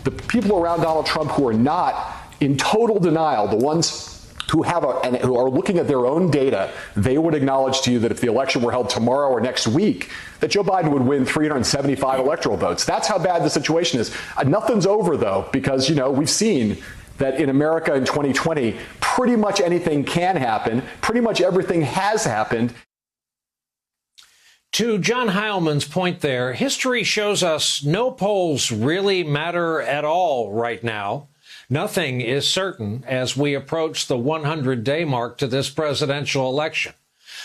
the people around Donald Trump who are not in total denial, the ones who who are looking at their own data, they would acknowledge to you that if the election were held tomorrow or next week, that Joe Biden would win 375 electoral votes. That's how bad the situation is. Nothing's over, though, because, we've seen that in America in 2020, pretty much anything can happen. Pretty much everything has happened. To John Heilman's point there, history shows us no polls really matter at all right now. Nothing is certain as we approach the 100-day mark to this presidential election.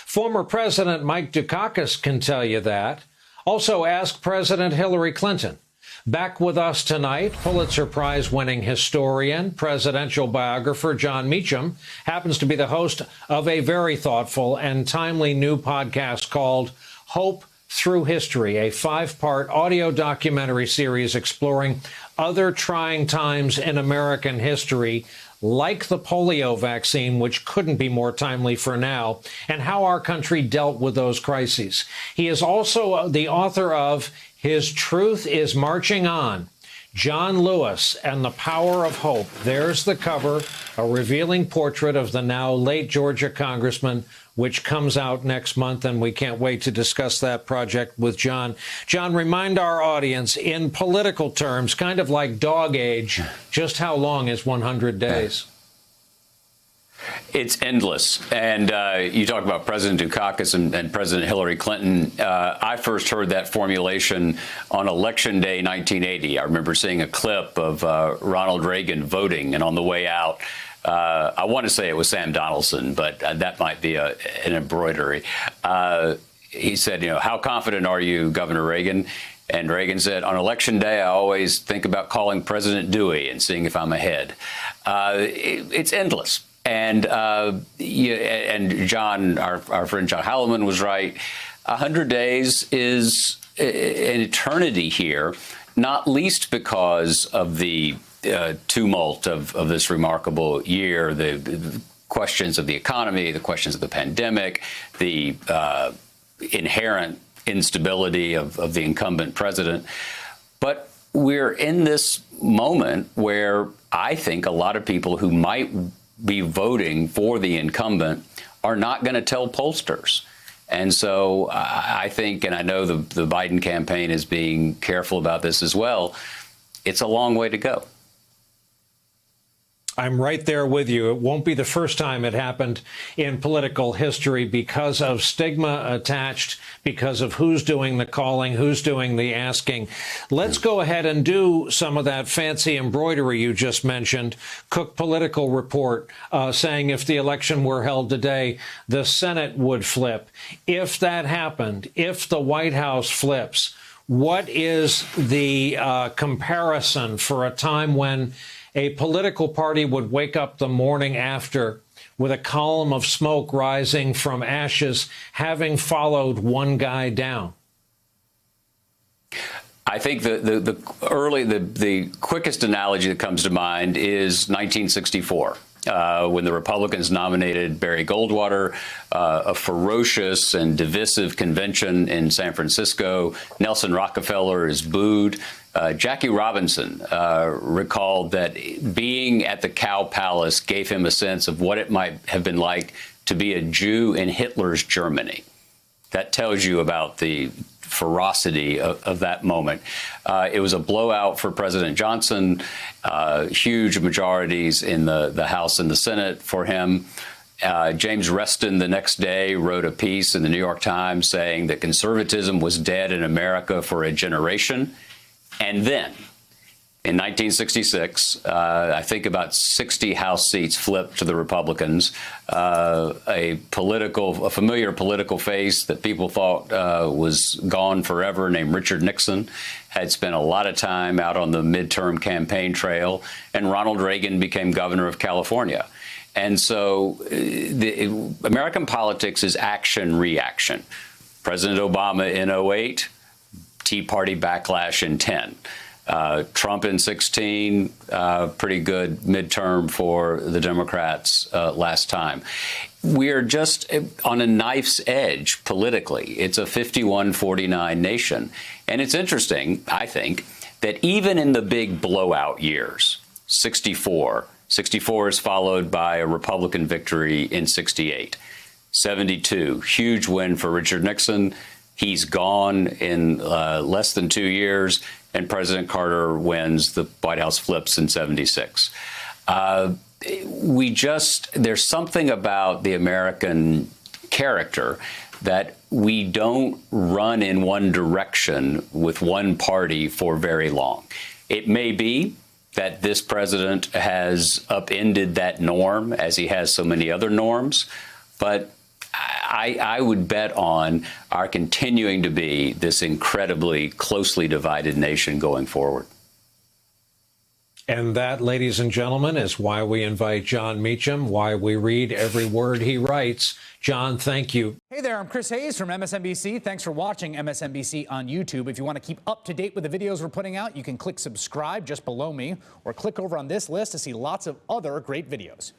Former President Mike Dukakis can tell you that. Also, ask President Hillary Clinton. Back with us tonight, Pulitzer Prize-winning historian, presidential biographer Jon Meacham happens to be the host of a very thoughtful and timely new podcast called Hope Through History, a 5-part audio documentary series exploring other trying times in American history, like the polio vaccine, which couldn't be more timely for now, and how our country dealt with those crises. He is also the author of His Truth is Marching On, John Lewis and the Power of Hope. There's the cover, a revealing portrait of the now late Georgia congressman, which comes out next month, and we can't wait to discuss that project with John. John, remind our audience, in political terms, kind of like dog age, just how long is 100 days? It's endless. And you talk about President Dukakis and President Hillary Clinton. I first heard that formulation on Election Day 1980. I remember seeing a clip of Ronald Reagan voting, and on the way out, I want to say it was Sam Donaldson, but that might be an embroidery. He said, how confident are you, Governor Reagan? And Reagan said, on Election Day, I always think about calling President Dewey and seeing if I'm ahead. It's endless. And John, our friend John Heilemann was right. 100 days is an eternity here, not least because of the tumult of this remarkable year, the questions of the economy, the questions of the pandemic, the inherent instability of the incumbent president. But we're in this moment where I think a lot of people who might be voting for the incumbent are not going to tell pollsters. And so I think, and I know the Biden campaign is being careful about this as well, it's a long way to go. I'm right there with you. It won't be the first time it happened in political history because of stigma attached, because of who's doing the calling, who's doing the asking. Let's go ahead and do some of that fancy embroidery you just mentioned. Cook Political Report saying if the election were held today, the Senate would flip. If that happened, if the White House flips, what is the comparison for a time when a political party would wake up the morning after with a column of smoke rising from ashes, having followed one guy down? I think the quickest analogy that comes to mind is 1964. When the Republicans nominated Barry Goldwater, a ferocious and divisive convention in San Francisco. Nelson Rockefeller is booed. Jackie Robinson recalled that being at the Cow Palace gave him a sense of what it might have been like to be a Jew in Hitler's Germany. That tells you about the ferocity of that moment. It was a blowout for President Johnson, huge majorities in the House and the Senate for him. James Reston the next day wrote a piece in the New York Times saying that conservatism was dead in America for a generation. And then, in 1966, I think about 60 House seats flipped to the Republicans. A familiar political face that people thought was gone forever, named Richard Nixon, had spent a lot of time out on the midterm campaign trail, and Ronald Reagan became governor of California. And so American politics is action-reaction. President Obama in 2008, Tea Party backlash in 2010. Trump in 2016, pretty good midterm for the Democrats last time. We are just on a knife's edge politically. It's a 51-49 nation. And it's interesting, I think, that even in the big blowout years, 64 is followed by a Republican victory in 68. 72, huge win for Richard Nixon. He's gone in less than 2 years, and President Carter wins. The White House flips in 76. There's something about the American character that we don't run in one direction with one party for very long. It may be that this president has upended that norm, as he has so many other norms, but I would bet on our continuing to be this incredibly closely divided nation going forward. And that, ladies and gentlemen, is why we invite Jon Meacham, why we read every word he writes. Jon, thank you. Hey there, I'm Chris Hayes from MSNBC. Thanks for watching MSNBC on YouTube. If you want to keep up to date with the videos we're putting out, you can click subscribe just below me, or click over on this list to see lots of other great videos.